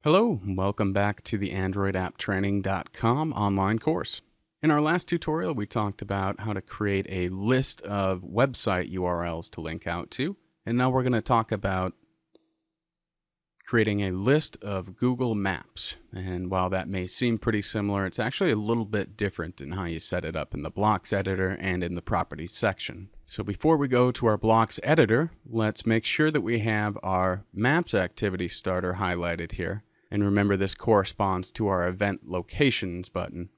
Hello, and welcome back to the AndroidAppTraining.com online course. In our last tutorial, we talked about how to create a list of website URLs to link out to, and now we're going to talk about creating a list of Google Maps. And while that may seem pretty similar, it's actually a little bit different in how you set it up in the blocks editor and in the properties section. So before we go to our blocks editor, let's make sure that we have our Maps activity starter highlighted here. And remember, this corresponds to our event locations button,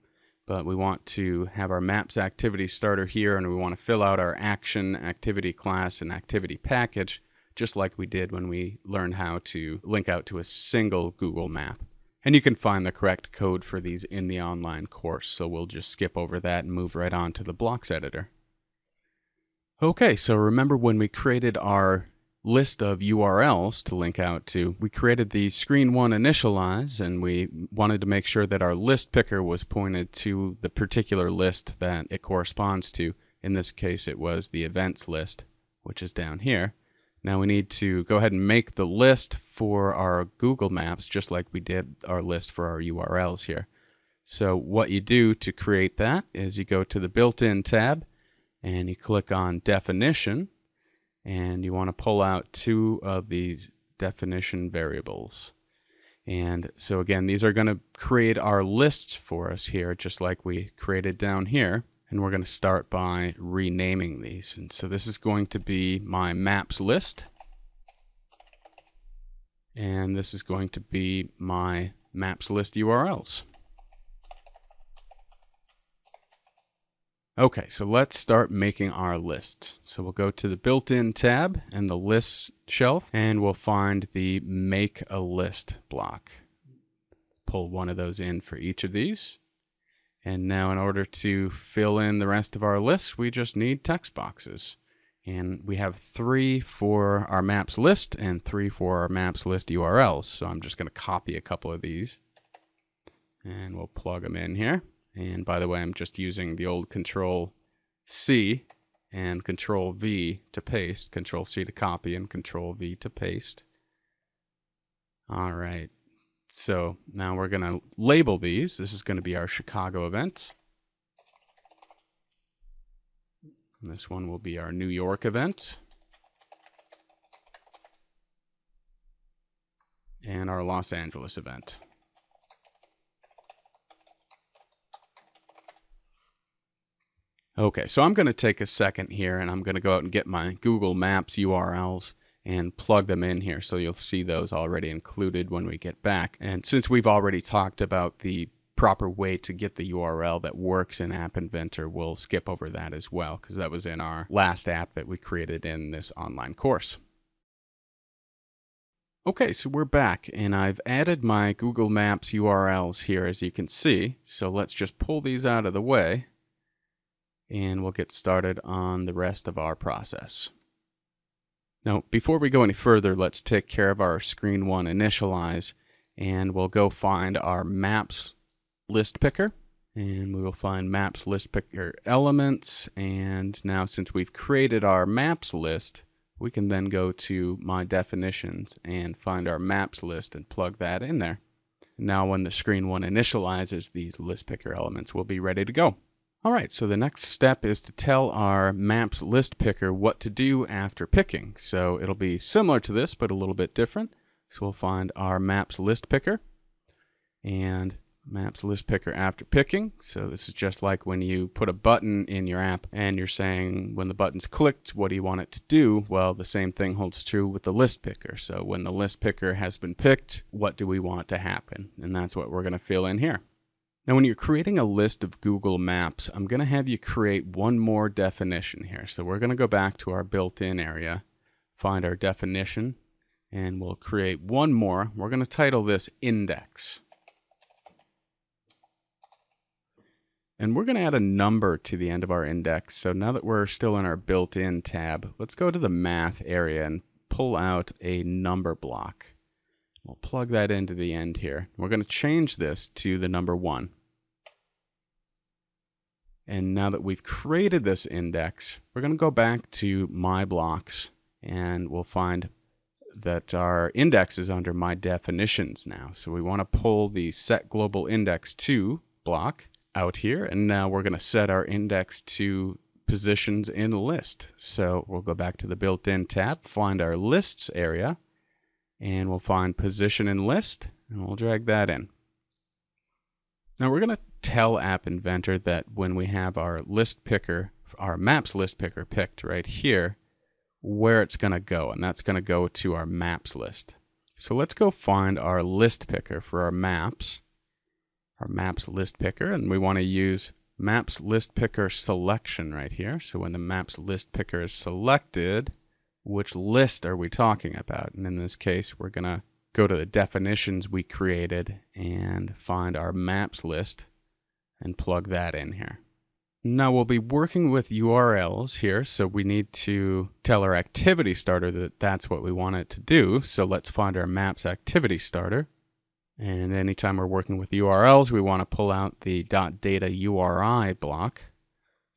but we want to have our Maps activity starter here, and we want to fill out our action, activity class, and activity package, just like we did when we learned how to link out to a single Google map. And you can find the correct code for these in the online course, so we'll just skip over that and move right on to the blocks editor. Okay, so remember when we created our list of URLs to link out to, we created the screen one initialize, and we wanted to make sure that our list picker was pointed to the particular list that it corresponds to. In this case, it was the events list, which is down here. Now we need to go ahead and make the list for our Google Maps, just like we did our list for our URLs here. So what you do to create that is you go to the built-in tab and you click on definition, and you want to pull out two of these definition variables. And so again, these are going to create our lists for us here, just like we created down here. And we're going to start by renaming these. And so this is going to be my maps list. And this is going to be my maps list URLs. Okay, so let's start making our list. So we'll go to the built-in tab and the lists shelf, and we'll find the make a list block. Pull one of those in for each of these. And now in order to fill in the rest of our list, we just need text boxes. And we have 3 for our maps list and 3 for our maps list URLs. So I'm just going to copy a couple of these and we'll plug them in here. And by the way, I'm just using the old Control-C and Control-V to paste, Control-C to copy and Control-V to paste. All right. So now we're going to label these. This is going to be our Chicago event. And this one will be our New York event. And our Los Angeles event. Okay, so I'm going to take a second here and I'm going to go out and get my Google Maps URLs and plug them in here, so you'll see those already included when we get back. And since we've already talked about the proper way to get the URL that works in App Inventor, we'll skip over that as well, because that was in our last app that we created in this online course. Okay, so we're back, and I've added my Google Maps URLs here, as you can see. So let's just pull these out of the way, and we'll get started on the rest of our process. Now, before we go any further, let's take care of our screen one initialize, and we'll go find our maps list picker, and we will find maps list picker elements. And now, since we've created our maps list, we can then go to my definitions and find our maps list and plug that in there. Now, when the screen one initializes, these list picker elements will be ready to go. All right, so the next step is to tell our maps list picker what to do after picking. So it'll be similar to this, but a little bit different. So we'll find our maps list picker and maps list picker after picking. So this is just like when you put a button in your app and you're saying when the button's clicked, what do you want it to do? Well, the same thing holds true with the list picker. So when the list picker has been picked, what do we want to happen? And that's what we're going to fill in here. Now, when you're creating a list of Google Maps, I'm going to have you create one more definition here. So we're going to go back to our built-in area, find our definition, and we'll create one more. We're going to title this Index. And we're going to add a number to the end of our index. So now that we're still in our built-in tab, let's go to the Math area and pull out a number block. We'll plug that into the end here. We're going to change this to the number 1. And now that we've created this index, we're going to go back to My Blocks, and we'll find that our index is under my definitions now. So we want to pull the set global index to block out here. And now we're going to set our index to positions in the list. So we'll go back to the built-in tab, find our lists area, and we'll find position in list, and we'll drag that in. Now we're going to tell App Inventor that when we have our list picker, our maps list picker picked right here, where it's going to go, and that's going to go to our maps list. So let's go find our list picker for our maps list picker, and we want to use maps list picker selection right here. So when the maps list picker is selected, which list are we talking about? And in this case, we're going to go to the definitions we created and find our maps list and plug that in here. Now we'll be working with URLs here, so we need to tell our activity starter that that's what we want it to do. So let's find our maps activity starter. And anytime we're working with URLs, we want to pull out the .data URI block.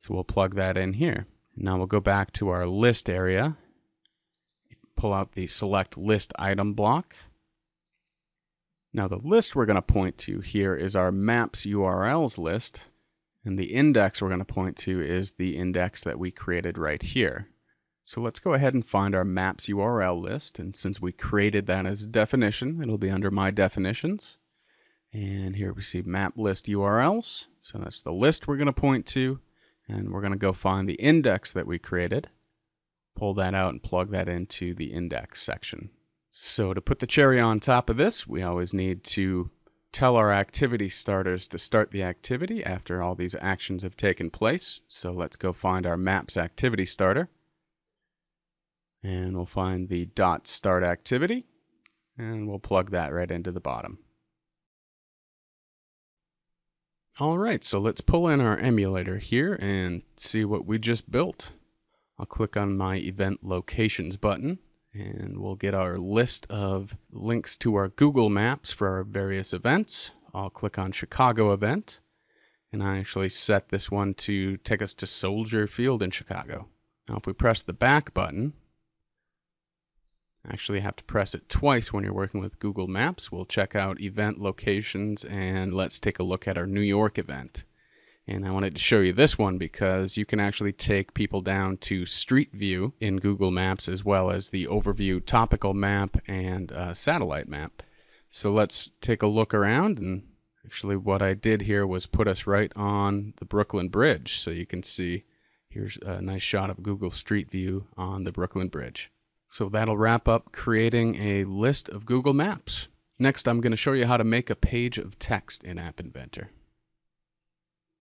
So we'll plug that in here. Now we'll go back to our list area, pull out the select list item block. Now the list we're going to point to here is our maps URLs list. And the index we're going to point to is the index that we created right here. So let's go ahead and find our maps URL list. And since we created that as a definition, it'll be under my definitions. And here we see map list URLs. So that's the list we're going to point to. And we're going to go find the index that we created, pull that out and plug that into the index section. So to put the cherry on top of this, we always need to tell our activity starters to start the activity after all these actions have taken place. So let's go find our maps activity starter. And we'll find the .start activity, and we'll plug that right into the bottom. All right, so let's pull in our emulator here and see what we just built. I'll click on my event locations button, and we'll get our list of links to our Google Maps for our various events. I'll click on Chicago event, and I actually set this one to take us to Soldier Field in Chicago. Now if we press the back button, actually have to press it twice when you're working with Google Maps. We'll check out event locations, and let's take a look at our New York event. And I wanted to show you this one because you can actually take people down to Street View in Google Maps, as well as the overview topical map and satellite map. So let's take a look around, and actually what I did here was put us right on the Brooklyn Bridge. So you can see here's a nice shot of Google Street View on the Brooklyn Bridge. So that'll wrap up creating a list of Google Maps. Next, I'm going to show you how to make a page of text in App Inventor.